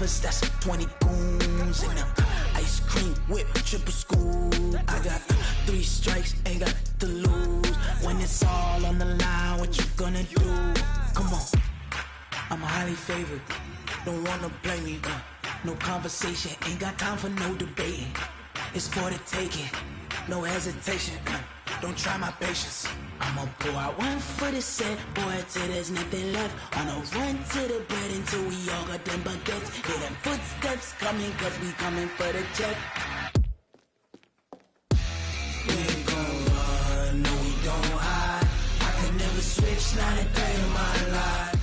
lovers, that's 20 goons in them. Ice cream whip, triple scoop. I got 3 strikes, ain't got to lose. When it's all on the line, what you gonna do? Come on, I'm highly favored. Don't wanna blame me, no conversation, ain't got time for no debating. It's for the taking, no hesitation, don't try my patience. I'ma pour out one for the set, boy, till there's nothing left. On a run to the bread until we all got them baguettes. Hear them footsteps coming, cause we coming for the check. We ain't gon' run, no we don't hide. I could never switch, not a day in my life.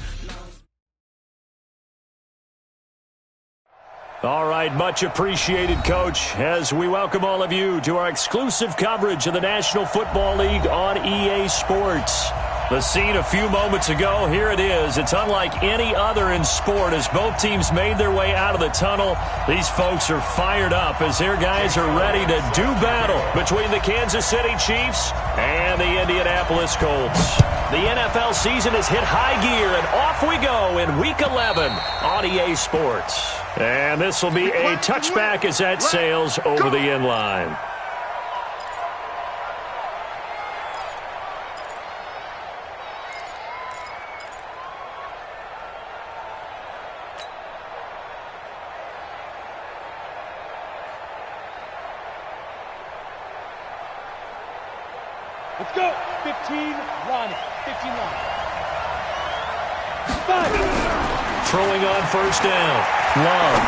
All right, much appreciated, Coach, as we welcome all of you to our exclusive coverage of the National Football League on EA Sports. The scene a few moments ago, here it is. It's unlike any other in sport as both teams made their way out of the tunnel. These folks are fired up as their guys are ready to do battle between the Kansas City Chiefs and the Indianapolis Colts. The NFL season has hit high gear, and off we go in Week 11 on EA Sports. And this will be a touchback as that sails over the end line. Let's go. 15, run. 15, run. 5. Throwing on first down. Love.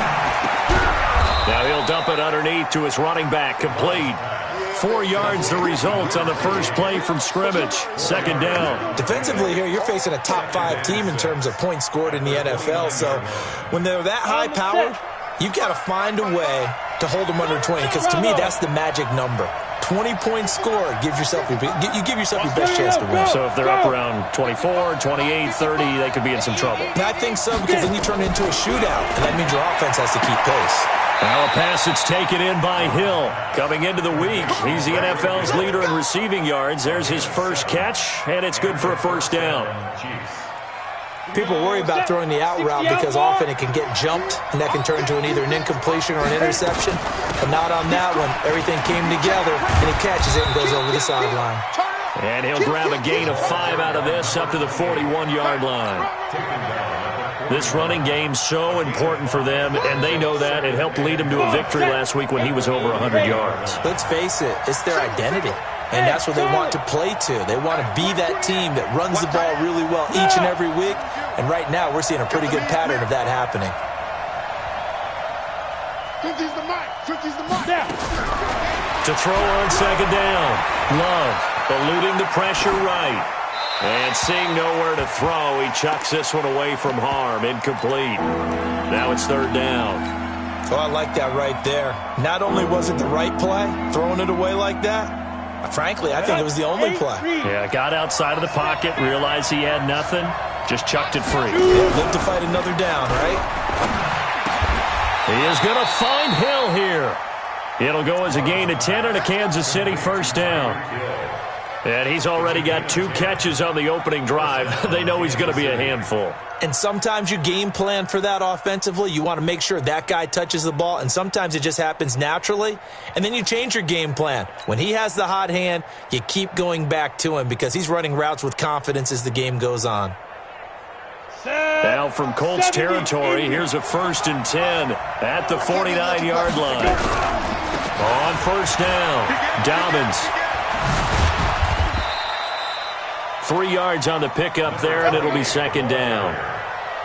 Now he'll dump it underneath to his running back. Complete. 4 yards the result on the first play from scrimmage. Second down. Defensively here, you're facing a top 5 team in terms of points scored in the NFL. So when they're that high-powered, you've got to find a way to hold them under 20. Because to me, that's the magic number. 20 points scored, you give yourself your best chance to win. So if they're up around 24, 28, 30, they could be in some trouble. I think so, because then you turn it into a shootout, and that means your offense has to keep pace. Now a pass that's taken in by Hill. Coming into the week, he's the NFL's leader in receiving yards. There's his first catch, and it's good for a first down. People worry about throwing the out route because often it can get jumped, and that can turn into either an incompletion or an interception. But not on that one. Everything came together, and he catches it and goes over the sideline. And he'll grab a gain of 5 out of this up to the 41-yard line. This running game so important for them, and they know that. It helped lead them to a victory last week when he was over 100 yards. Let's face it, it's their identity. And that's what they want to play to. They want to be that team that runs the ball really well each and every week. And right now, we're seeing a pretty good pattern of that happening. To throw on second down. Love eluding the pressure right. And seeing nowhere to throw, he chucks this one away from harm. Incomplete. Now it's third down. Oh, I like that right there. Not only was it the right play, throwing it away like that, frankly, I think it was the only play. Yeah, got outside of the pocket, realized he had nothing, just chucked it free. Yeah, live to fight another down, right? He is going to find Hill here. It'll go as a gain of 10 and a Kansas City first down. And he's already got 2 catches on the opening drive. They know he's going to be a handful. And sometimes you game plan for that offensively. You want to make sure that guy touches the ball, and sometimes it just happens naturally. And then you change your game plan. When he has the hot hand, you keep going back to him because he's running routes with confidence as the game goes on. Now from Colts territory, here's a 1st and 10 at the 49-yard line. On first down, Dobbins. 3 yards on the pickup there, and it'll be second down.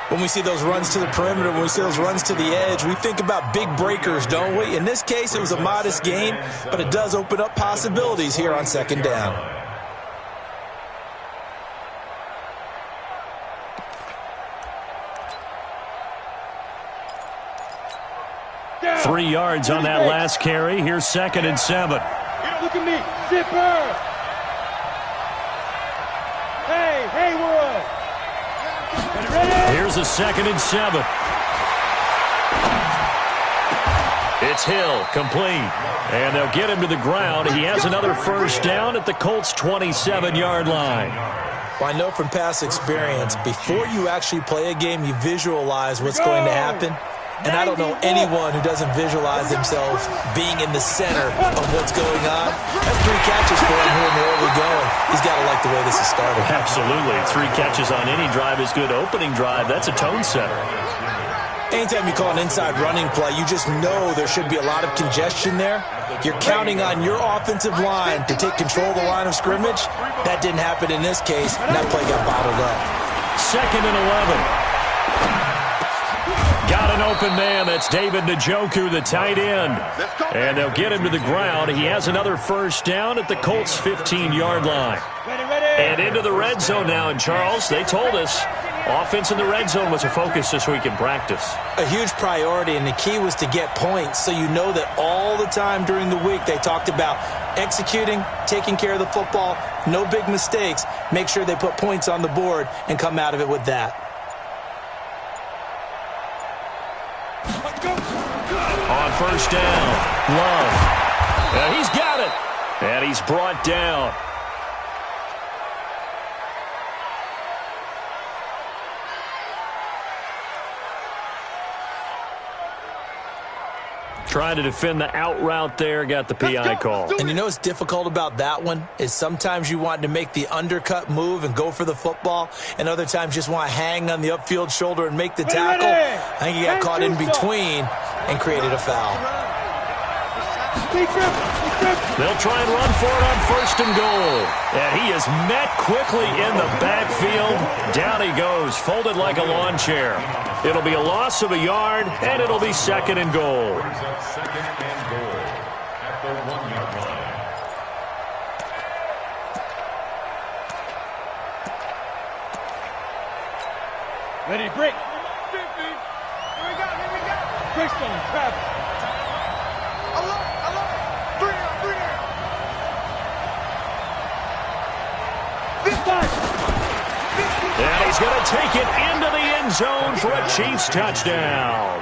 When we see those runs to the perimeter, when we see those runs to the edge, we think about big breakers, don't we? In this case, it was a modest gain, but it does open up possibilities here on second down. Down. 3 yards on that last carry. Here's 2nd and 7. Look at me. Zipper. Hey, world. Here's a 2nd and 7. It's Hill, complete. And they'll get him to the ground. He has another first down at the Colts' 27-yard line. Well, I know from past experience, before you actually play a game, you visualize what's going to happen. And I don't know anyone who doesn't visualize themselves being in the center of what's going on. That's 3 catches for him here in the early going. He's got to like the way this is starting. Absolutely. 3 catches on any drive is good. Opening drive, that's a tone setter. Anytime you call an inside running play, you just know there should be a lot of congestion there. You're counting on your offensive line to take control of the line of scrimmage. That didn't happen in this case, and that play got bottled up. 2nd and 11. Got an open man. That's David Njoku, the tight end. And they'll get him to the ground. He has another first down at the Colts' 15-yard line. And into the red zone now. And, Charles, they told us offense in the red zone was a focus this week in practice. A huge priority, and the key was to get points. So you know that all the time during the week they talked about executing, taking care of the football, no big mistakes. Make sure they put points on the board and come out of it with that. On first down, Love. And he's got it. And he's brought down. Trying to defend the out route there, got the PI call. And you know what's difficult about that one is sometimes you want to make the undercut move and go for the football, and other times just want to hang on the upfield shoulder and make the tackle. I think he got caught in between and created a foul. They'll try and run for it on 1st and goal. And he is met quickly in the backfield. Down he goes, folded like a lawn chair. It'll be a loss of a yard, and it'll be 2nd and goal. Ready, break. Here we go. Break stone, Travis. I love it. 3 out. This time. And he's going to take it into the end zone for a Chiefs touchdown.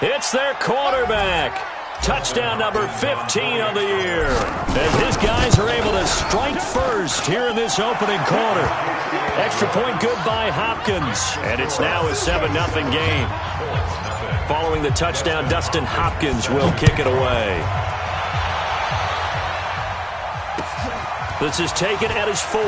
It's their quarterback. Touchdown number 15 of the year. As his guys are able to strike first here in this opening quarter. Extra point good by Hopkins. And it's now a 7-0 game. Following the touchdown, Dustin Hopkins will kick it away. This is taken at his 4.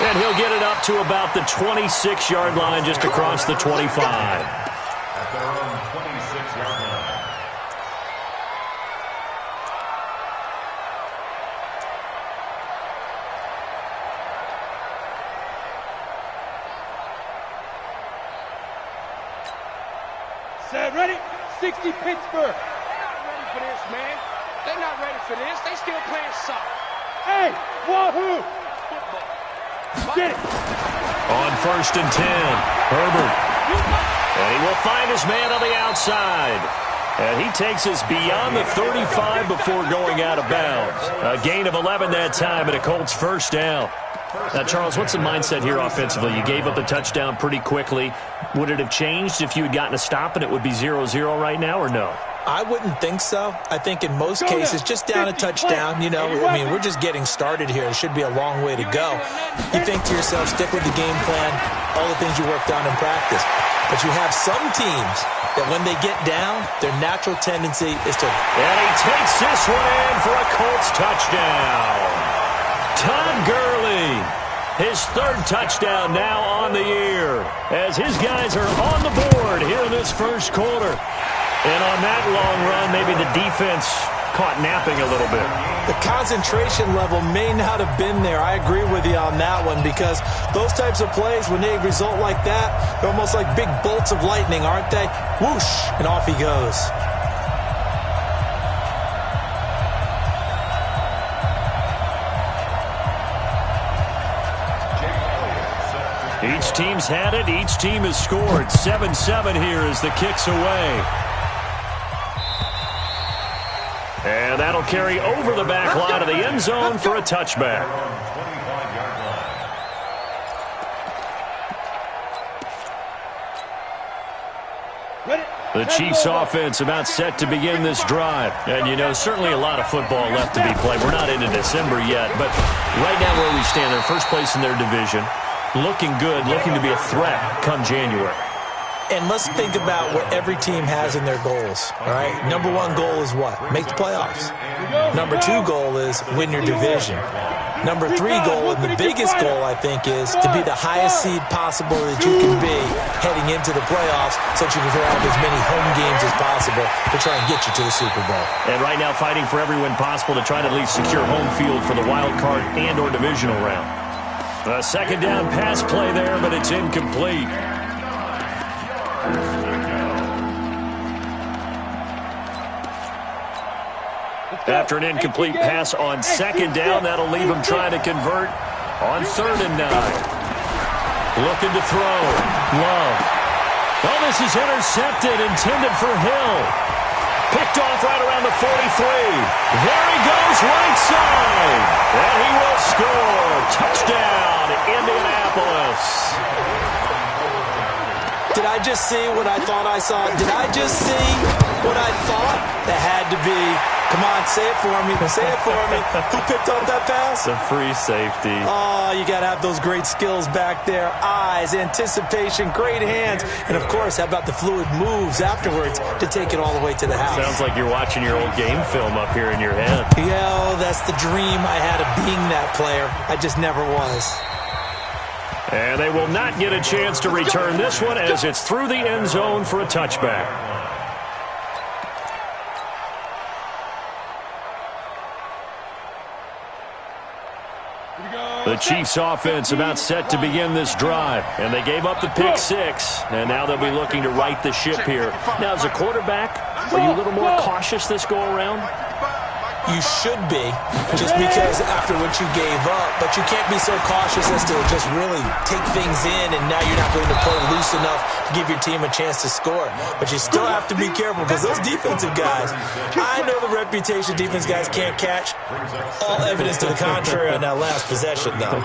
And he'll get it up to about the 26-yard line, just across the 25. At their own 26-yard line. Set, ready? 60 Pittsburgh. They're not ready for this, man. They're not ready for this. They still playing soft. Hey, wahoo! Football. Get it! On 1st and 10, Herbert. And he will find his man on the outside. And he takes us beyond the 35 before going out of bounds. A gain of 11 that time, and a Colts first down. Now, Charles, what's the mindset here offensively? You gave up the touchdown pretty quickly. Would it have changed if you had gotten a stop and it would be 0-0 right now, or no? I wouldn't think so. I think in most cases, just down a touchdown, we're just getting started here. It should be a long way to go. You think to yourself, stick with the game plan, all the things you worked on in practice. But you have some teams that when they get down, their natural tendency is to... And he takes this one in for a Colts touchdown. Todd Gurley, his 3rd touchdown now on the year, as his guys are on the board here in this first quarter. And on that long run, maybe the defense caught napping a little bit. The concentration level may not have been there. I agree with you on that one, because those types of plays, when they result like that, they're almost like big bolts of lightning, aren't they? Whoosh, and off he goes. Each team's had it. Each team has scored. 7-7 here as the kick's away. And that'll carry over the back line of the end zone for a touchback. The Chiefs offense about set to begin this drive. And, certainly a lot of football left to be played. We're not into December yet, but right now where we stand, they're first place in their division. Looking good, looking to be a threat come January. And let's think about what every team has in their goals, all right? Number one goal is what? Make the playoffs. Number two goal is win your division. Number three goal, and the biggest goal, I think, is to be the highest seed possible that you can be heading into the playoffs so that you can have as many home games as possible to try and get you to the Super Bowl. And right now fighting for every win possible to try to at least secure home field for the wild card and or divisional round. A second down pass play there, but it's incomplete. After an incomplete pass on second down, that'll leave him trying to convert on 3rd and 9. Looking to throw. Love. Oh, this is intercepted, intended for Hill. Picked off right around the 43. There he goes, right side. And he will score. Touchdown, Indianapolis. Did I just see what I thought I saw? Did I just see what I thought? That had to be. Come on, say it for me. Say it for me. Who picked up that pass? The free safety. Oh, you got to have those great skills back there. Eyes, anticipation, great hands. And, of course, how about the fluid moves afterwards to take it all the way to the house? Sounds like you're watching your old game film up here in your head. Yeah, that's the dream I had of being that player. I just never was. And they will not get a chance to return this one as it's through the end zone for a touchback. The Chiefs offense about set to begin this drive, and they gave up the pick six, and now they'll be looking to right the ship here. Now, as a quarterback, are you a little more cautious this go around? You should be, just because after what you gave up, but you can't be so cautious as to just really take things in, and now you're not going to play loose enough to give your team a chance to score. But you still have to be careful because those defensive guys, I know the reputation defense guys can't catch. All evidence to the contrary on that last possession, though.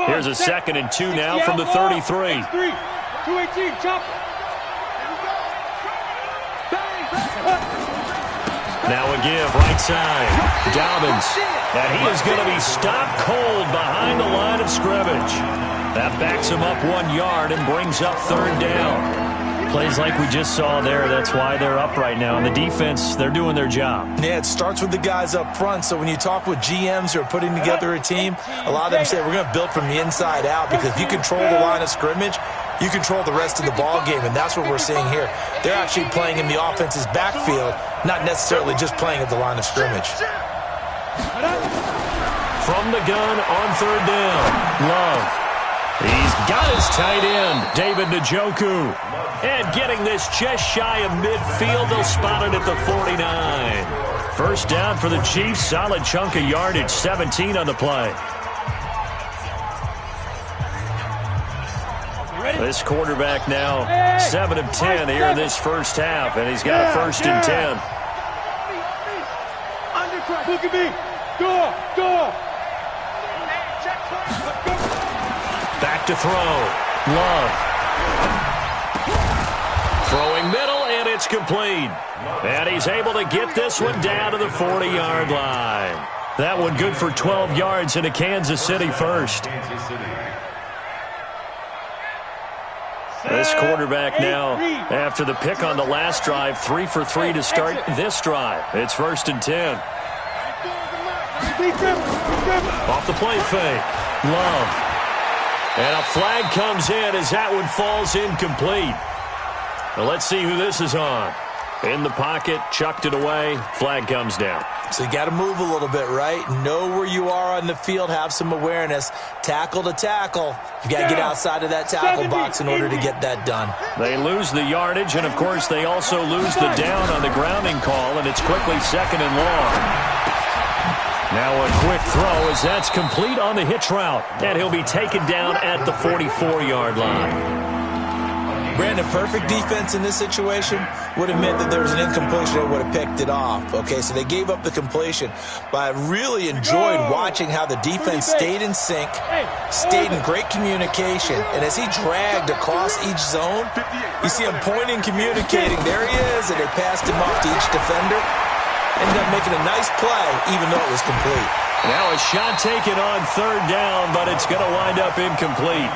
Here's a 2nd and 2 now from the 33. 218, chop. Now a give, right side. Dobbins. And he is going to be stopped cold behind the line of scrimmage. That backs him up 1 yard and brings up 3rd down. Plays like we just saw there. That's why they're up right now. And the defense, they're doing their job. Yeah, it starts with the guys up front. So when you talk with GMs who are putting together a team, a lot of them say we're going to build from the inside out because if you control the line of scrimmage, you control the rest of the ball game, and that's what we're seeing here. They're actually playing in the offense's backfield, not necessarily just playing at the line of scrimmage. From the gun on 3rd down, Love. He's got his tight end, David Njoku. And getting this just shy of midfield, they'll spot it at the 49. First down for the Chiefs, solid chunk of yardage, 17 on the play. This quarterback now 7 of 10 here in this first half, and he's got a 1st and 10. Look at me. Go. Back to throw. Love. Throwing middle, and it's complete. And he's able to get this one down to the 40-yard line. That one good for 12 yards in a Kansas City first. This quarterback now, after the pick on the last drive, 3 for 3 to start this drive. It's 1st and 10. Off the play fake. Love. And a flag comes in as that one falls incomplete. Well, let's see who this is on. In the pocket, chucked it away, flag comes down. So you got to move a little bit, right? Know where you are on the field, have some awareness. Tackle to tackle. You got to get outside of that tackle box in order to get that done. They lose the yardage, and of course they also lose the down on the grounding call, and it's quickly 2nd and long. Now a quick throw as that's complete on the hitch route, and he'll be taken down at the 44-yard line. Brandon, perfect defense in this situation would have meant that there was an incompletion that would have picked it off. Okay, so they gave up the completion. But I really enjoyed watching how the defense stayed in sync, stayed in great communication. And as he dragged across each zone, you see him pointing, communicating. There he is, and they passed him off to each defender. Ended up making a nice play, even though it was complete. Now a shot taken on third down, but it's going to wind up incomplete.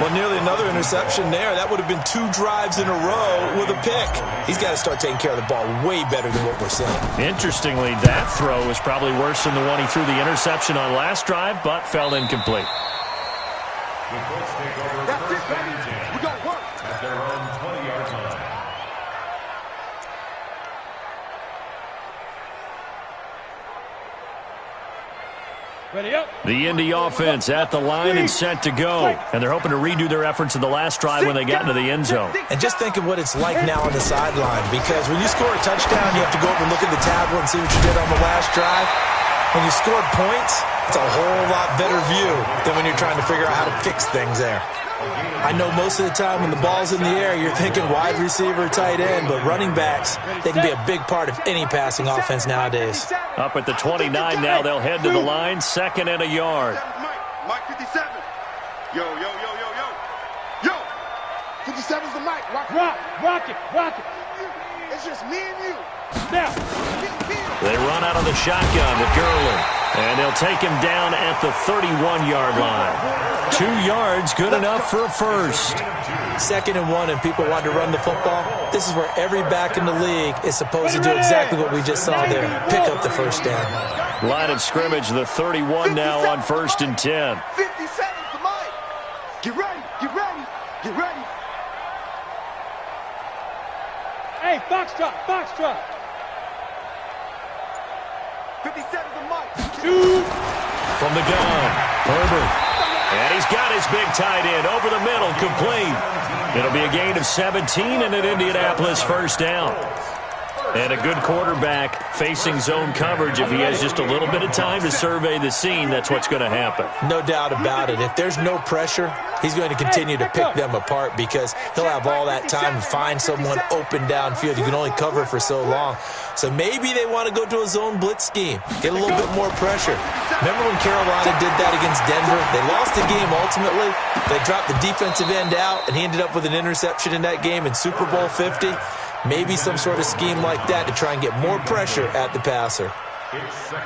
Well, nearly another interception there. That would have been 2 drives in a row with a pick. He's got to start taking care of the ball way better than what we're seeing. Interestingly, that throw was probably worse than the one he threw the interception on last drive, but fell incomplete. The Colts take over first and 10. We got work at their own 20-yard line. Ready up. The Indy offense at the line and set to go. And they're hoping to redo their efforts in the last drive when they got into the end zone. And just think of what it's like now on the sideline, because when you score a touchdown, you have to go over and look at the tablet and see what you did on the last drive. When you scored points, it's a whole lot better view than when you're trying to figure out how to fix things there. I know most of the time when the ball's in the air, you're thinking wide receiver, tight end, but running backs, they can be a big part of any passing offense nowadays. Up at the 29 now, they'll head to the line, 2nd and a yard. Mike 57. Yo. 57's the Mike. Rock it. It's just me and you. Now. They run out of the shotgun with Gurley, and they'll take him down at the 31-yard line. 2 yards, good enough for a first. 2nd and 1, and people want to run the football. This is where every back in the league is supposed to do exactly what we just saw there. Pick up the first down. Line of scrimmage, the 31 now on 1st and 10. 57's the Mike. Get ready. Hey, Foxtrot. 57's the Mike. From the gun, Herbert. And he's got his big tight end over the middle, complete. It'll be a gain of 17 and an Indianapolis first down. And a good quarterback facing zone coverage. If he has just a little bit of time to survey the scene, that's what's going to happen. No doubt about it. If there's no pressure, he's going to continue to pick them apart because he'll have all that time to find someone open downfield. You can only cover for so long. So maybe they want to go to a zone blitz scheme, get a little bit more pressure. Remember when Carolina did that against Denver? They lost the game ultimately. They dropped the defensive end out, and he ended up with an interception in that game in Super Bowl 50. Maybe some sort of scheme like that to try and get more pressure at the passer.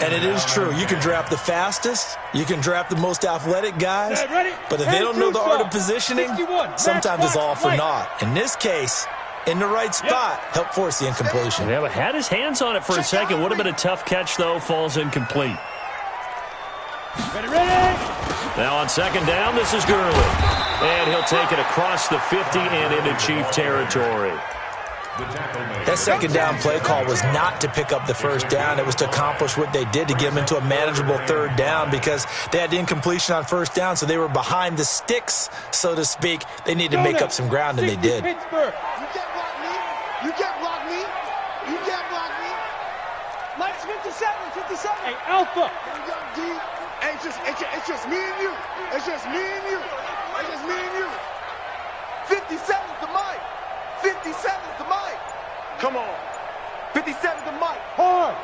And it is true. You can draft the fastest. You can draft the most athletic guys. But if they don't know the art of positioning, sometimes it's all for naught. In this case, in the right spot, help force the incompletion. Yeah, but had his hands on it for a second. Would have been a tough catch, though. Falls incomplete. Ready. Now on 2nd down, this is Gurley. And he'll take it across the 50 and into Chief territory. That 2nd down play call was not to pick up the first down. It was to accomplish what they did, to get them into a manageable 3rd down, because they had the incompletion on 1st down, so they were behind the sticks, so to speak. They needed to make up some ground, and they did. You can't block me. Mike's 57. Hey, Alpha. Hey, it's just me and you. 57's the Mike. 57's the Mike. Come on. 57's the Mike. Hard.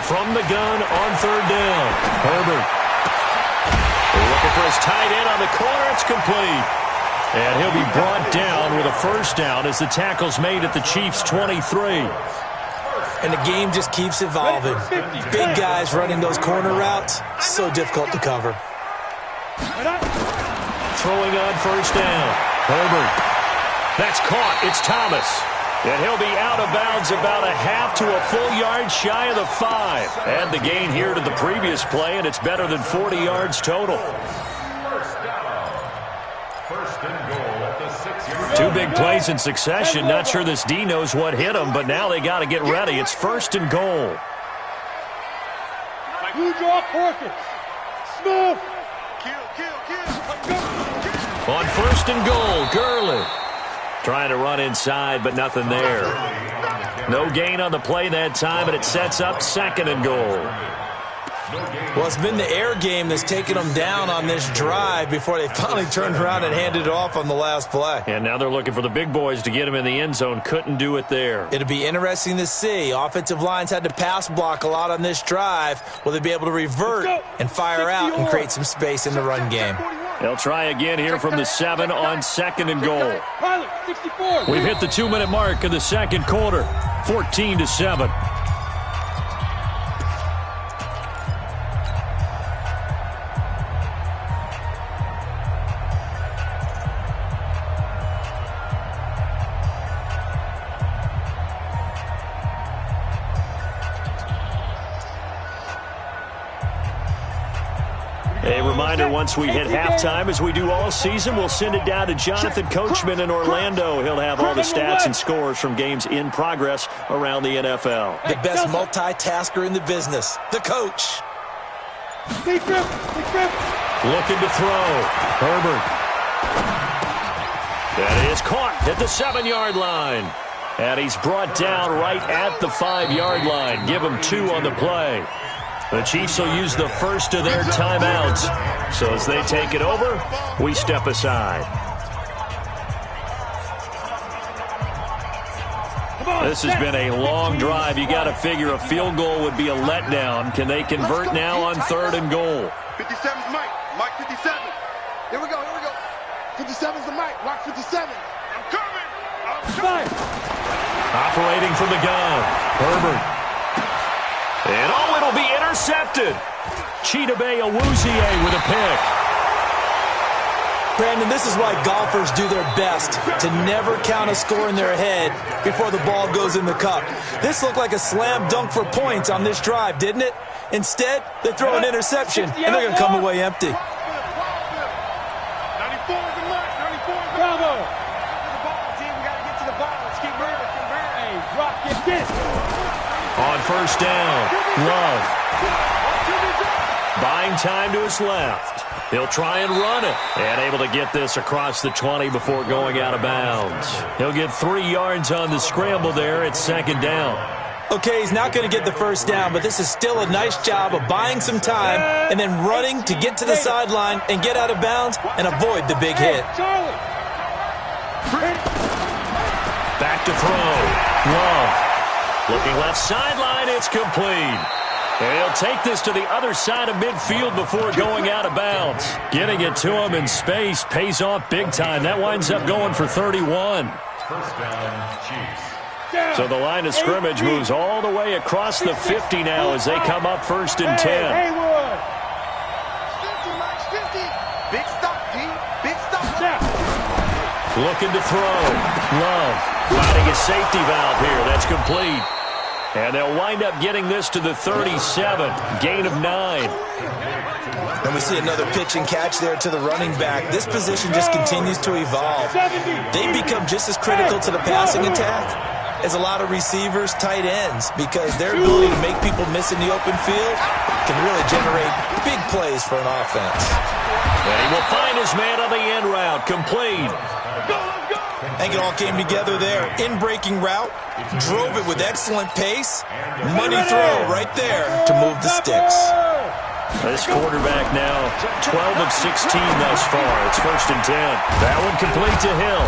From the gun on 3rd down, Herbert. Looking for his tight end on the corner. It's complete. And he'll be brought down with a first down as the tackle's made at the Chiefs' 23. And the game just keeps evolving. Big guys running those corner routes, so difficult to cover. Throwing on 1st down, Herbert. That's caught. It's Thomas. And he'll be out of bounds about a half to a full yard shy of the 5. Add the gain here to the previous play, and it's better than 40 yards total. First and goal at the 6-yard line. 2 big plays in succession. Not sure this D knows what hit him, but now they got to get ready. It's 1st and goal. You draw Corkins. Smooth. On 1st and goal, Gurley. Trying to run inside, but nothing there. No gain on the play that time, and it sets up 2nd and goal. Well, it's been the air game that's taken them down on this drive before they finally turned around and handed it off on the last play. And now they're looking for the big boys to get him in the end zone. Couldn't do it there. It'll be interesting to see. Offensive lines had to pass block a lot on this drive. Will they be able to revert and fire out and create some space in the run game? They'll try again here from the 7 on 2nd and goal. We've hit the 2-minute mark of the 2nd quarter. 14-7. A reminder, once we hit halftime, as we do all season, we'll send it down to Jonathan Coachman in Orlando. He'll have all the stats and scores from games in progress around the NFL. The best multitasker in the business, the coach. Looking to throw. Herbert. That is caught at the 7-yard line. And he's brought down right at the 5-yard line. Give him 2 on the play. The Chiefs will use the first of their timeouts. So as they take it over, we step aside. This has been a long drive. You got to figure a field goal would be a letdown. Can they convert now on 3rd and goal? 57's Mike. Mike 57. Here we go. 57's the Mike. Watch 57. I'm coming. Operating from the gun. Herbert. And it'll be intercepted. Chidobe Awuzie with a pick. Brandon, this is why golfers do their best to never count a score in their head before the ball goes in the cup. This looked like a slam dunk for points on this drive, didn't it? Instead, they throw an interception, and they're going to come away empty. 94 is the Mike. 94 is the Bravo. The ball, team. We got to get to the ball. Let's keep moving. Hey, drop it. On first down, Love. Buying time to his left. He'll try and run it. And able to get this across the 20 before going out of bounds. He'll get 3 yards on the scramble there at 2nd down. Okay, he's not going to get the first down, but this is still a nice job of buying some time and then running to get to the sideline and get out of bounds and avoid the big hit. Back to throw. Love. Looking left sideline, it's complete. And he'll take this to the other side of midfield before going out of bounds. Getting it to him in space pays off big time. That winds up going for 31. First down, Chiefs. So the line of scrimmage moves all the way across the 50 now as they come up 1st and 10. 50, Mike, 50. Big stop, G. Big stop. Looking to throw. Love. Finding a safety valve here. That's complete. And they'll wind up getting this to the 37. Gain of 9. And we see another pitch and catch there to the running back. This position just continues to evolve. They become just as critical to the passing attack as a lot of receivers, tight ends, because their ability to make people miss in the open field can really generate big plays for an offense. And he will find his man on the end route. Complete. I think it all came together there. In-breaking route, drove it with excellent pace. Money throw right there to move the sticks. This quarterback now 12 of 16 thus far. It's 1st and 10. That one complete to Hill.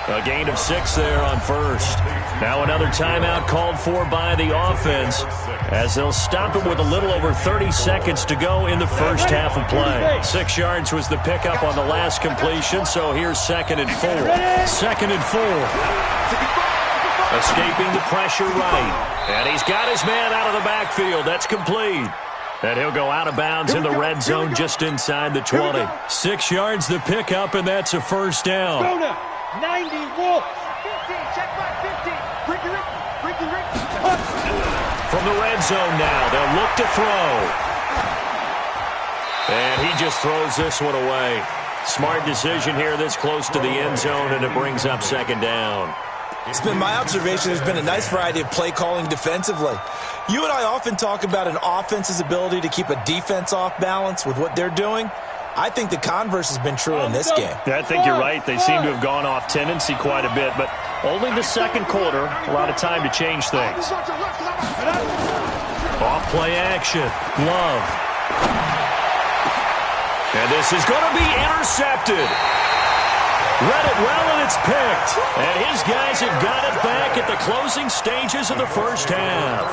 A gain of 6 there on first. Now another timeout called for by the offense as they'll stop it with a little over 30 seconds to go in the first half of play. 6 yards was the pickup on the last completion, so here's 2nd and 4. 2nd and 4. Escaping the pressure right. And he's got his man out of the backfield. That's complete. And he'll go out of bounds in the red zone just inside the 20. 6 yards the pickup, and that's a first down. 90 Wolf. 15. Check back 15. Ricky. From the red zone now, they'll look to throw. And he just throws this one away. Smart decision here this close to the end zone, and it brings up 2nd down. It's been my observation there's been a nice variety of play calling defensively. You and I often talk about an offense's ability to keep a defense off balance with what they're doing. I think the converse has been true in this game. Yeah, I think you're right. They seem to have gone off tendency quite a bit, but only the 2nd quarter, a lot of time to change things. Off play action. Love. And this is going to be intercepted. Read it well, and it's picked. And his guys have got it back at the closing stages of the first half.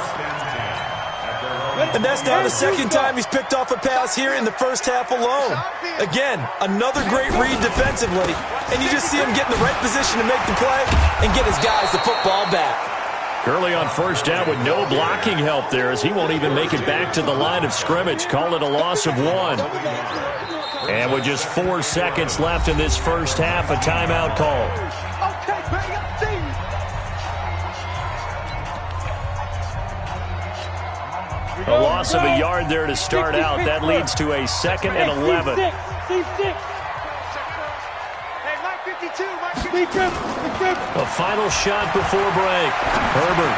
And that's now the 2nd time he's picked off a pass here in the first half alone. Again, another great read defensively, and you just see him get in the right position to make the play and get his guys the football back. Gurley on first down with no blocking help there as he won't even make it back to the line of scrimmage. Call it a loss of 1. And with just 4 seconds left in this first half, a timeout call. A loss of a yard there to start out. That leads to a 2nd and 11. C6. Hey, Mike 52, Mike 52. A final shot before break. Herbert.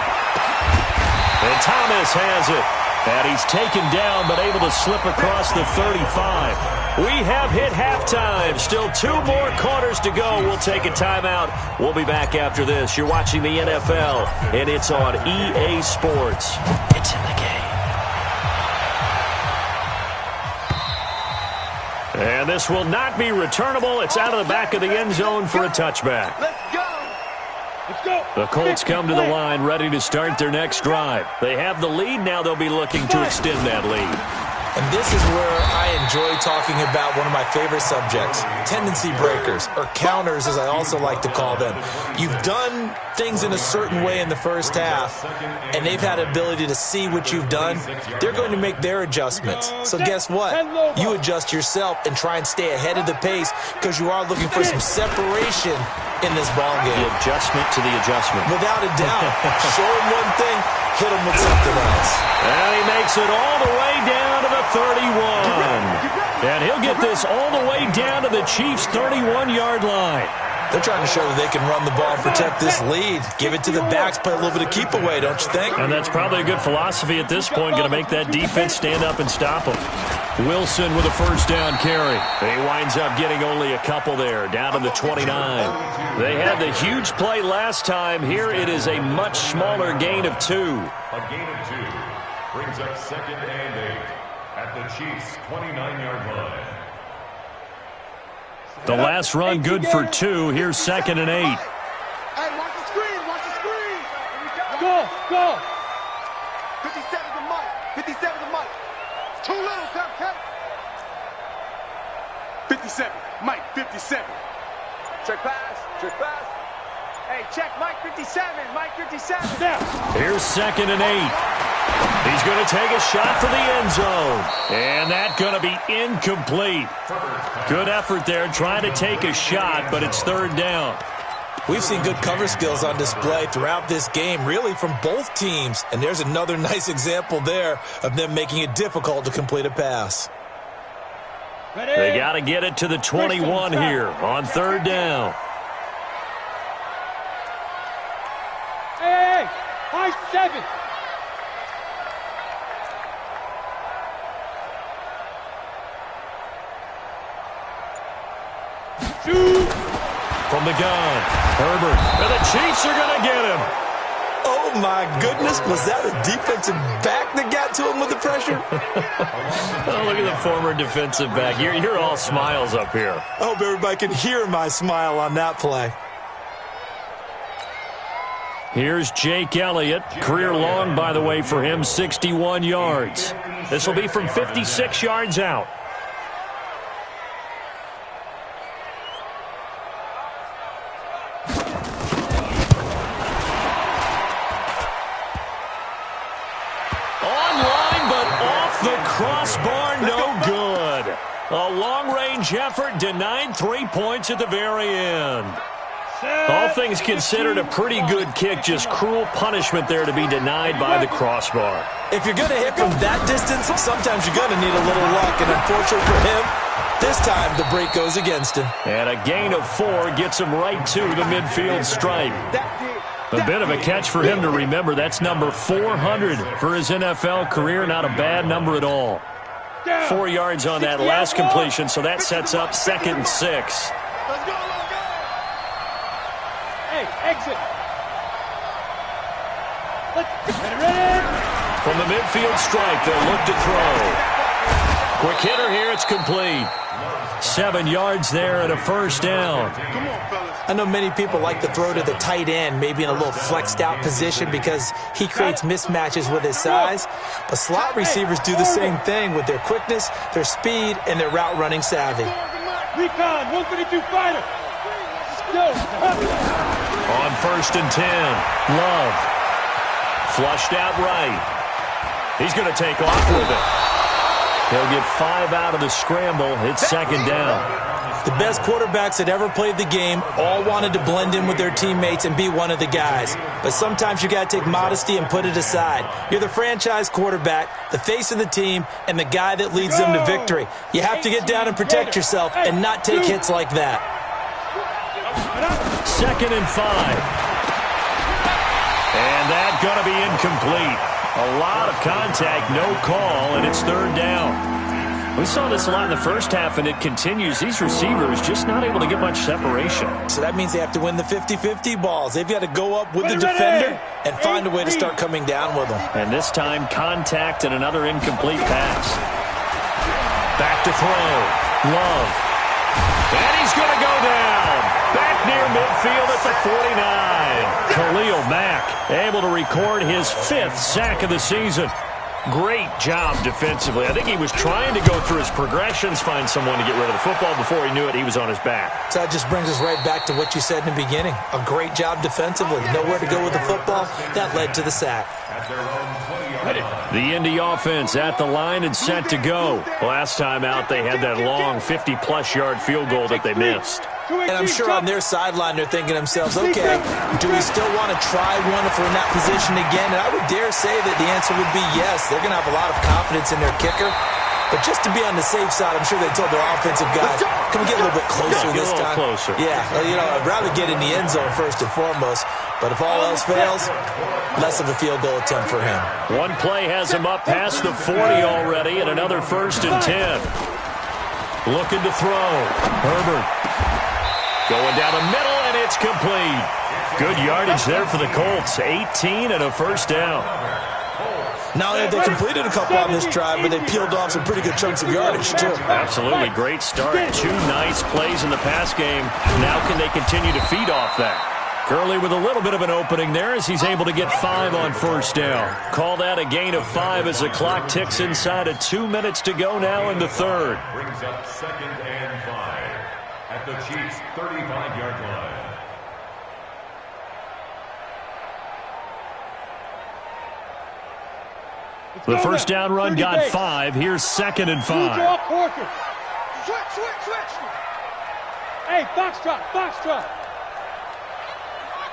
And Thomas has it. And he's taken down, but able to slip across the 35. We have hit halftime. Still 2 more quarters to go. We'll take a timeout. We'll be back after this. You're watching the NFL, and it's on EA Sports. It's in the game. And this will not be returnable. It's out of the back of the end zone for a touchback. Let's go. The Colts come to the line ready to start their next drive. They have the lead. Now they'll be looking to extend that lead. And this is where I enjoy talking about one of my favorite subjects, tendency breakers, or counters as I also like to call them. You've done things in a certain way in the first half, and they've had the ability to see what you've done. They're going to make their adjustments. So guess what? You adjust yourself and try and stay ahead of the pace because you are looking for some separation in this ball game. The adjustment to the adjustment. Without a doubt. Show him one thing, hit him with something else. And he makes it all the way down to the 31. And he'll get this all the way down to the Chiefs' 31-yard line. They're trying to show that they can run the ball and protect this lead. Give it to the backs, play a little bit of keep away, don't you think? And that's probably a good philosophy at this point, going to make that defense stand up and stop them. Wilson with a first down carry. He winds up getting only a couple there, down to the 29. They had the huge play last time. Here it is a much smaller gain of 2. A gain of 2 brings up 2nd and 8 at the Chiefs' 29-yard line. The last run good for 2. Here's 2nd and 8. Hey, watch the screen, watch the screen. Go. 57 to Mike, 57 to Mike. Too little, cut. 57, Mike, 57. Check pass. Hey, check Mike 57, Mike 57. Here's 2nd and 8. He's going to take a shot for the end zone. And that's going to be incomplete. Good effort there trying to take a shot, but it's 3rd down. We've seen good cover skills on display throughout this game, really from both teams. And there's another nice example there of them making it difficult to complete a pass. They got to get it to the 21 here on 3rd down. Hey, high 7. From the gun, Herbert. And the Chiefs are going to get him. Oh, my goodness. Was that a defensive back that got to him with the pressure? Oh, look at the former defensive back. You're all smiles up here. I hope everybody can hear my smile on that play. Here's Jake Elliott. Career long, by the way, for him, 61 yards. This will be from 56 yards out. Crossbar, no good. A long-range effort denied 3 points at the very end. All things considered, a pretty good kick, just cruel punishment there to be denied by the crossbar. If you're going to hit from that distance, sometimes you're going to need a little luck, and unfortunately for him, this time the break goes against him. And a gain of 4 gets him right to the midfield stripe. A bit of a catch for him to remember. That's number 400 for his NFL career. Not a bad number at all. 4 yards on that last completion, so that sets up 2nd and 6. Let's go. Hey, exit. From the midfield stripe, they'll look to throw. Quick hitter here, it's complete. 7 yards there and a first down. Come on, fellas. I know many people like to throw to the tight end, maybe in a little flexed out position because he creates mismatches with his size. But slot receivers do the same thing with their quickness, their speed, and their route running savvy. Recon, 152 fighter. Go. On 1st and 10, Love. Flushed out right. He's going to take off with it. He'll get 5 out of the scramble. It's second down. The best quarterbacks that ever played the game all wanted to blend in with their teammates and be one of the guys. But sometimes you got to take modesty and put it aside. You're the franchise quarterback, the face of the team, and the guy that leads them to victory. You have to get down and protect yourself and not take hits like that. Second and 5. And that's going to be incomplete. A lot of contact, no call, and it's third down. We saw this a lot in the first half, and it continues. These receivers just not able to get much separation. So that means they have to win the 50-50 balls. They've got to go up with the defender and find a way to start coming down with them. And this time, contact and another incomplete pass. Back to throw. Love. And he's going to go down. Back near midfield at the 49. Khalil Mack able to record his 5th sack of the season. Great job defensively. I think he was trying to go through his progressions, find someone to get rid of the football. Before he knew it, he was on his back. So that just brings us right back to what you said in the beginning. A great job defensively. Nowhere to go with the football. That led to the sack. The Indy offense at the line and set to go. Last time out, they had that long 50-plus yard field goal that they missed. And I'm sure on their sideline they're thinking to themselves, okay, do we still want to try one if we're in that position again? And I would dare say that the answer would be yes. They're going to have a lot of confidence in their kicker. But just to be on the safe side, I'm sure they told their offensive guys, can we get a little bit closer this time? Closer. Yeah, you know, I'd rather get in the end zone first and foremost. But if all else fails, less of a field goal attempt for him. One play has him up past the 40 already, and another 1st and 10. Looking to throw. Herbert. Going down the middle, and it's complete. Good yardage there for the Colts. 18 and a 1st down. Not only have they completed a couple on this drive, but they peeled off some pretty good chunks of yardage, too. Absolutely. Great start. 2 nice plays in the pass game. Now can they continue to feed off that? Gurley with a little bit of an opening there as he's able to get 5 on 1st down. Call that a gain of 5 as the clock ticks inside of 2 minutes to go now in the 3rd. Brings up 2nd and 5 at the Chiefs' 35-yard line. The 1st down run got 5. Here's 2nd and 5. Switch. Hey, box drop.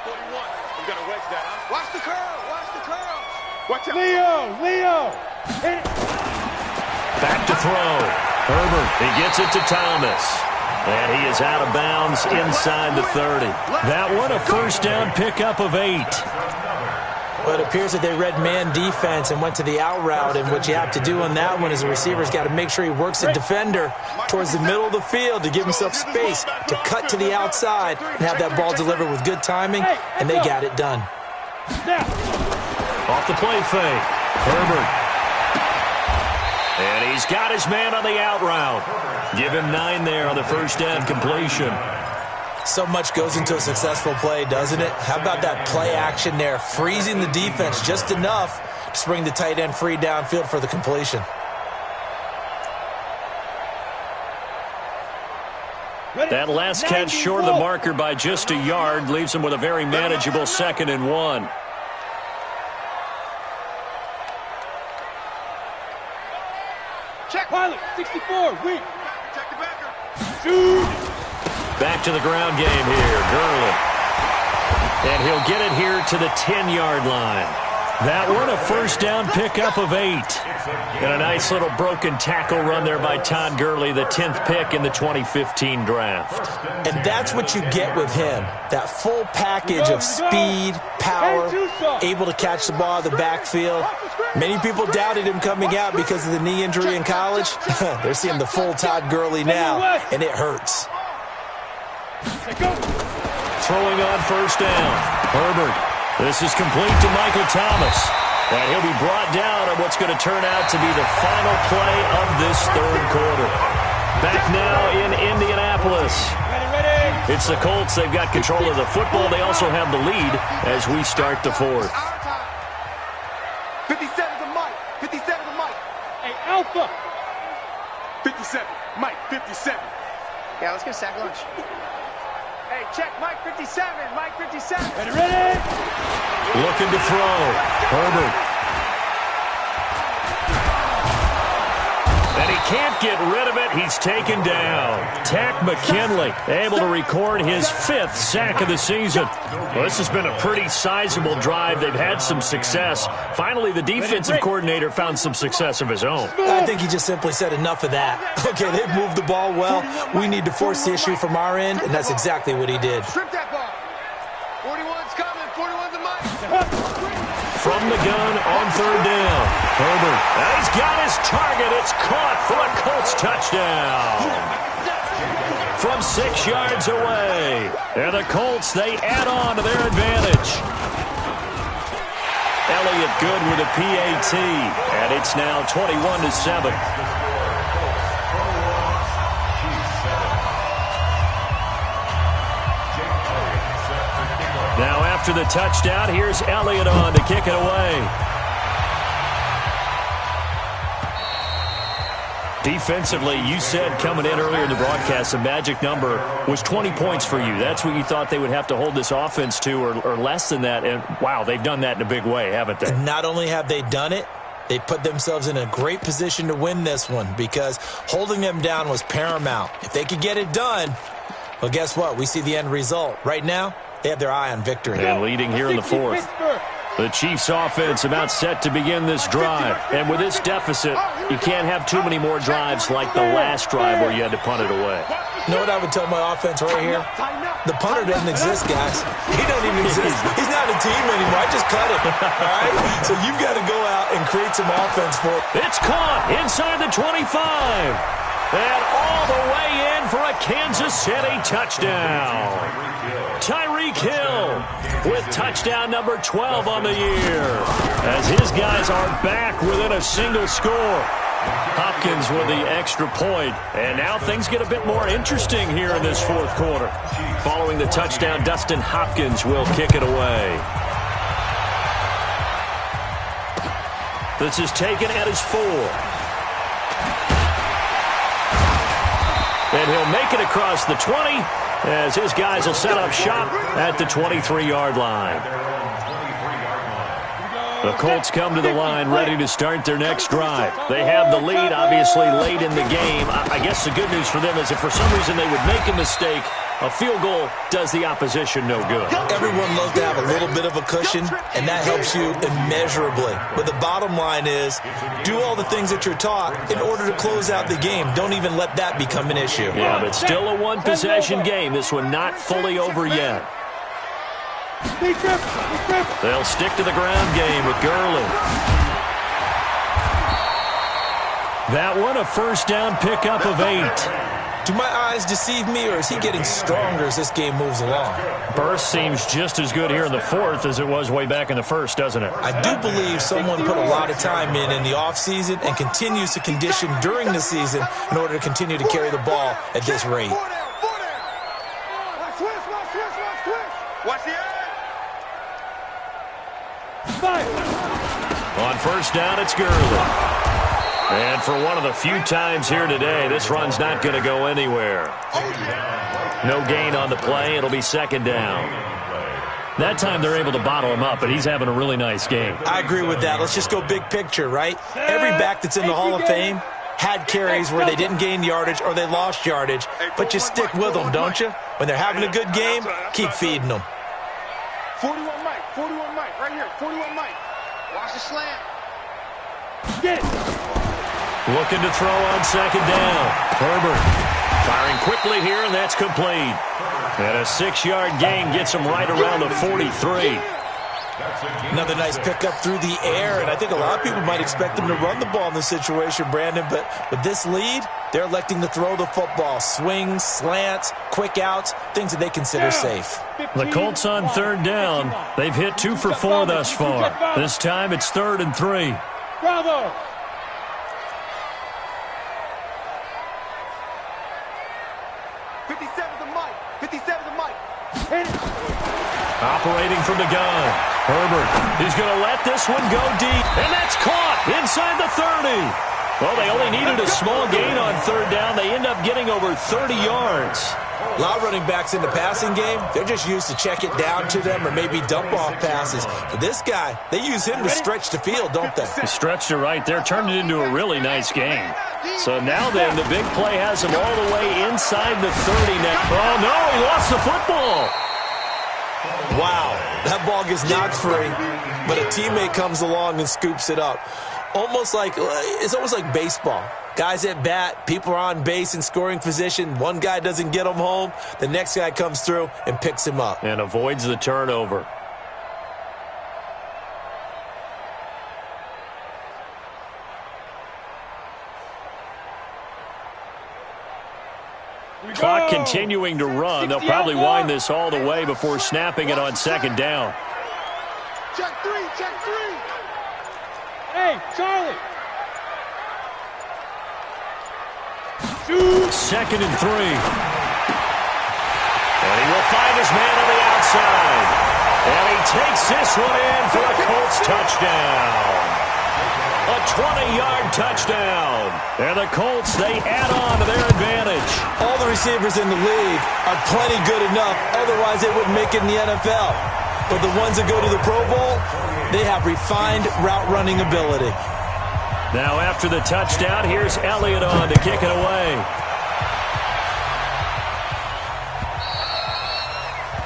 41. You got to wedge that, huh? Watch the curl. Watch out. Leo. Hit it. Back to throw. Herbert, he gets it to Thomas. And he is out of bounds inside the 30. That one a 1st down pickup of 8. Well, it appears that they read man defense and went to the out route, and what you have to do on that one is the receiver's got to make sure he works the defender towards the middle of the field to give himself space to cut to the outside and have that ball delivered with good timing, and they got it done. Off the play fake. Herbert. And he's got his man on the out route. Give him 9 there on the 1st down completion. So much goes into a successful play, doesn't it? How about that play action there? Freezing the defense just enough to bring the tight end free downfield for the completion. That last catch short of the marker by just a yard leaves him with a very manageable 2nd and 1. Check pilot, 64, weak. Check the backer. Shoot. Back to the ground game here, Gurley. And he'll get it here to the 10-yard line. That one a 1st down pickup of 8. And a nice little broken tackle run there by Todd Gurley, the 10th pick in the 2015 draft. And that's what you get with him, that full package of speed, power, able to catch the ball out of the backfield. Many people doubted him coming out because of the knee injury in college. They're seeing the full Todd Gurley now, and it hurts. Throwing on 1st down. Herbert. This is complete to Michael Thomas. And he'll be brought down on what's going to turn out to be the final play of this 3rd quarter. Back now in Indianapolis. It's the Colts. They've got control of the football. They also have the lead as we start the 4th. 57 to Mike. 57 to Mike. Hey, Alpha. 57. Mike, 57. Yeah, let's get sack lunch. Hey, check Mike 57. Mike 57. Ready? Looking to throw. Herbert. And he can't get rid of it. He's taken down. Tack McKinley able to record his 5th sack of the season. Well, this has been a pretty sizable drive. They've had some success. Finally, the defensive coordinator found some success of his own. I think he just simply said enough of that. Okay, they've moved the ball well. We need to force the issue from our end, and that's exactly what he did. Strip that ball. 41's coming. 41's a mic. From the gun on 3rd down. Herbert. And he's got his target. It's caught for a Colts touchdown. From 6 yards away. And the Colts, they add on to their advantage. Elliott good with a PAT. And it's now 21-7. Now after the touchdown, here's Elliott on to kick it away. Defensively, you said coming in earlier in the broadcast, the magic number was 20 points for you. That's what you thought they would have to hold this offense to, or less than that. And, wow, they've done that in a big way, haven't they? And not only have they done it, they put themselves in a great position to win this one because holding them down was paramount. If they could get it done, well, guess what? We see the end result. Right now, they have their eye on victory. And leading here in the 4th. The Chiefs offense about set to begin this drive. And with this deficit, you can't have too many more drives like the last drive where you had to punt it away. You know what I would tell my offense right here? The punter doesn't exist, guys. He doesn't even exist. He's not a team anymore. I just cut him. All right? So you've got to go out and create some offense for it. It's caught inside the 25. And all the way in for a Kansas City touchdown. Tyreek Hill with touchdown number 12 on the year. As his guys are back within a single score. Hopkins with the extra point. And now things get a bit more interesting here in this 4th quarter. Following the touchdown, Dustin Hopkins will kick it away. This is taken at his 4. And he'll make it across the 20 as his guys will set up shop at the 23-yard line. The Colts come to the line ready to start their next drive. They have the lead, obviously, late in the game. I guess the good news for them is if for some reason they would make a mistake, a field goal does the opposition no good. Everyone loves to have a little bit of a cushion, and that helps you immeasurably. But the bottom line is, do all the things that you're taught in order to close out the game. Don't even let that become an issue. Yeah, but still a one-possession game. This one not fully over yet. They'll stick to the ground game with Gurley. That one a first down pickup of 8. Do my eyes deceive me, or is he getting stronger as this game moves along? Burst seems just as good here in the 4th as it was way back in the 1st, doesn't it? I do believe someone put a lot of time in the offseason and continues to condition during the season in order to continue to carry the ball at this rate. Watch the On first down, it's Gurley. And for one of the few times here today, this run's not going to go anywhere. No gain on the play. It'll be 2nd down. That time they're able to bottle him up, but he's having a really nice game. I agree with that. Let's just go big picture, right? Every back that's in the Hall of Fame had carries where they didn't gain yardage or they lost yardage, but you stick with them, don't you? When they're having a good game, keep feeding them. 41 Mike, right here, 41 Mike. Watch the slant. Looking to throw on 2nd down. Herbert firing quickly here, and that's complete. And a 6-yard gain gets him right around the 43. Another nice pickup through the air, and I think a lot of people might expect them to run the ball in this situation, Brandon, but with this lead, they're electing to throw the football. Swings, slants, quick outs, things that they consider safe. The Colts on 3rd down. They've hit 2 for 4 thus far. This time it's 3rd and 3. Bravo! Operating from the gun. Herbert, he's going to let this one go deep. And that's caught inside the 30. Well, they only needed a small gain on 3rd down. They end up getting over 30 yards. A lot of running backs in the passing game, they're just used to check it down to them or maybe dump off passes. But this guy, they use him to stretch the field, don't they? He stretched it right there, turned it into a really nice game. So now then, the big play has him all the way inside the 30 now. Oh, no, he lost the football. Wow, that ball gets knocked free, but a teammate comes along and scoops it up. It's almost like baseball. Guys at bat, people are on base in scoring position. One guy doesn't get him home. The next guy comes through and picks him up. And avoids the turnover. Clock continuing to run. They'll probably wind this all the way before snapping it on second down. Check three, check three. Hey, Charlie. Second and 3. And he will find his man on the outside. And he takes this one in for a Colts touchdown. A 20-yard touchdown. And the Colts, they add on to their advantage. All the receivers in the league are plenty good enough. Otherwise, they wouldn't make it in the NFL. But the ones that go to the Pro Bowl, they have refined route running ability. Now after the touchdown, here's Elliott on to kick it away.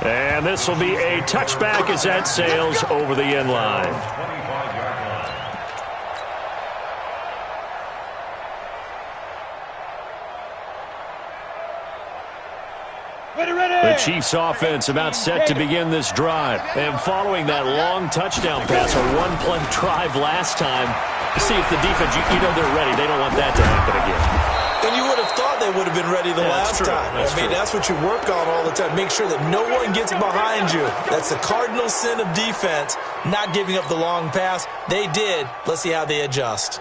And this will be a touchback as that sails over the end line. The Chiefs offense about set to begin this drive. And following that long touchdown pass, a one-play drive last time, see if the defense, you know they're ready. They don't want that to happen again. And you would have thought they would have been ready the last time. That's what you work on all the time. Make sure that no one gets behind you. That's the cardinal sin of defense, not giving up the long pass. They did. Let's see how they adjust.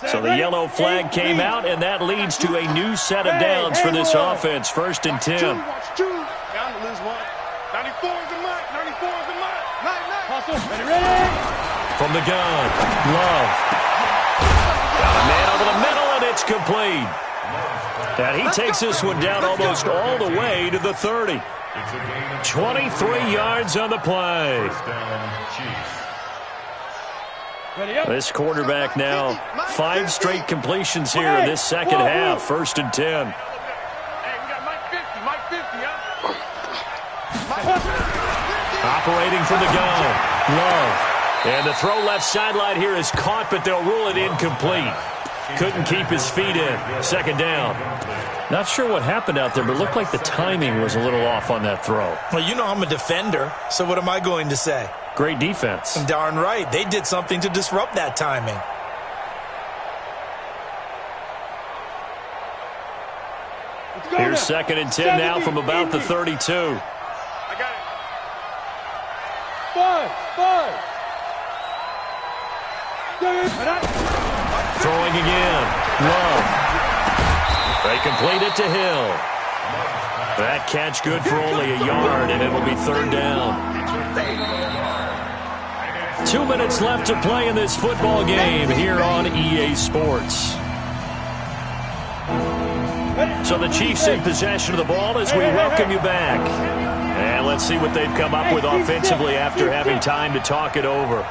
So the yellow flag came out, and that leads to a new set of downs for this offense. 1st and 10. Down to lose one. 94 is the mark. 94 is the mark. Hustle. Ready. From the gun, Love. Got a man over the middle, and it's complete. And he takes this one down almost all the way to the 30. 23 yards on the play. This quarterback now, 5 straight completions here in this second half. 1st and 10. Hey, we got Mike 50, Mike 50, huh? Operating from the gun, Love. And the throw left sideline here is caught, but they'll rule it incomplete. Couldn't keep his feet in. 2nd down. Not sure what happened out there, but it looked like the timing was a little off on that throw. Well, you know I'm a defender, so what am I going to say? Great defense. Darn right. They did something to disrupt that timing. Here's 2nd and 10 now from about the 32. I got it. 5. Throwing again. Love. They complete it to Hill. That catch good for only a yard, and it'll be 3rd down. 2 minutes left to play in this football game here on EA Sports. So the Chiefs in possession of the ball as we welcome you back. And let's see what they've come up with offensively after having time to talk it over.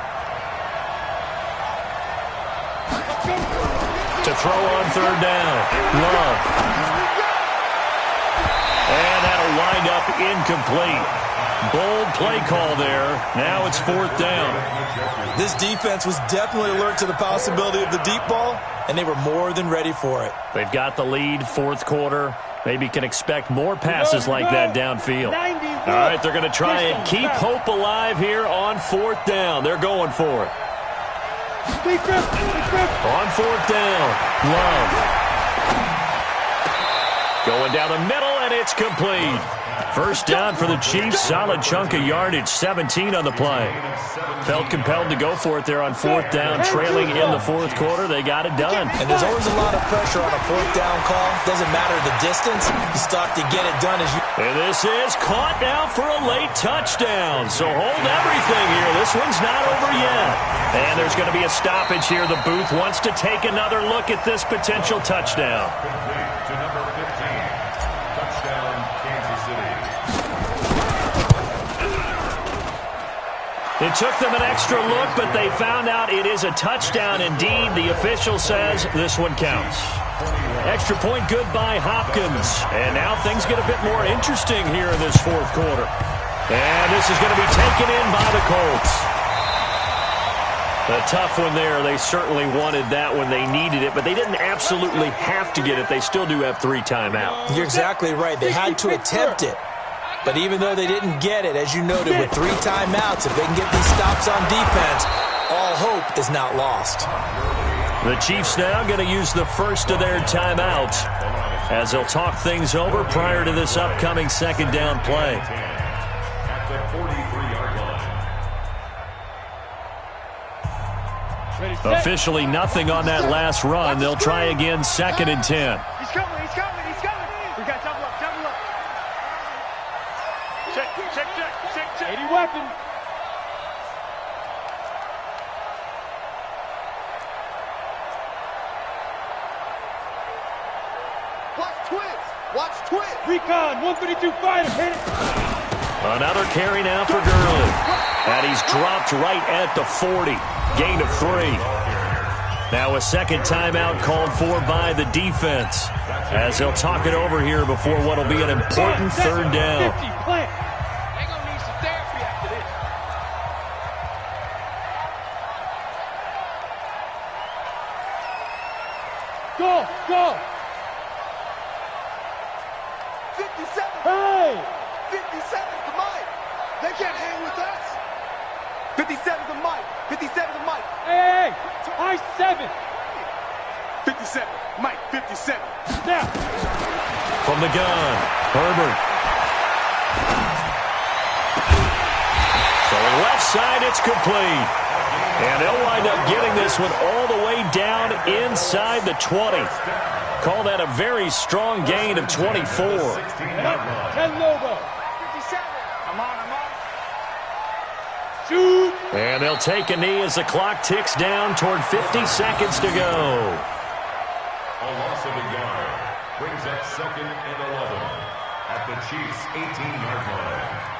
To throw on 3rd down. Love. And that'll wind up incomplete. Bold play call there. Now it's 4th down. This defense was definitely alert to the possibility of the deep ball, and they were more than ready for it. They've got the lead, 4th quarter. Maybe can expect more passes like that downfield. All right, they're going to try and keep hope alive here on 4th down. They're going for it. On 4th down, Love. Going down the middle, and it's complete. 1st down for the Chiefs. Solid chunk of yardage, 17 on the play. Felt compelled to go for it there on 4th down, trailing in the 4th quarter. They got it done. And there's always a lot of pressure on a 4th down call. Doesn't matter the distance. You start to get it done as you... And this is caught now for a late touchdown. So hold everything here. This one's not over yet. And there's going to be a stoppage here. The booth wants to take another look at this potential touchdown. To number 15. Touchdown, Kansas City. It took them an extra look, but they found out it is a touchdown indeed. The official says this one counts. Extra point good by Hopkins. And now things get a bit more interesting here in this fourth quarter. And this is going to be taken in by the Colts. A tough one there. They certainly wanted that when they needed it, but they didn't absolutely have to get it. They still do have 3 timeouts. You're exactly right. They had to attempt it. But even though they didn't get it, as you noted, with 3 timeouts, if they can get these stops on defense, all hope is not lost. The Chiefs now going to use the first of their timeouts as they'll talk things over prior to this upcoming second down play. At the 43-yard line. Officially nothing on that last run. They'll try again, 2nd and 10. He's coming, he's coming, he's coming. We got double up, double up. Check, check, check, check, check. 80 weapon. Watch twins. Watch twins. Recon, 132 fighter. Hit it. Another carry now for Gurley. And he's dropped right at the 40. Gain of 3. Now a second timeout called for by the defense as they'll talk it over here before what will be an important third down. They're going to need some therapy after this. Go, go. 57. Hey. 57's the mic. They can't hang with us. 57's the mic. 57's the mic. Hey, I 7. 57. Mike, 57. Now. From the gun, Herbert. So left side, it's complete. And they'll wind up getting this one all the way down inside the 20. Call that a very strong gain of 24. 10 Lobo. 57. I'm on. Shoot. And they'll take a knee as the clock ticks down toward 50 seconds to go. A loss of a yard brings up 2nd and 11 at the Chiefs' 18-yard line.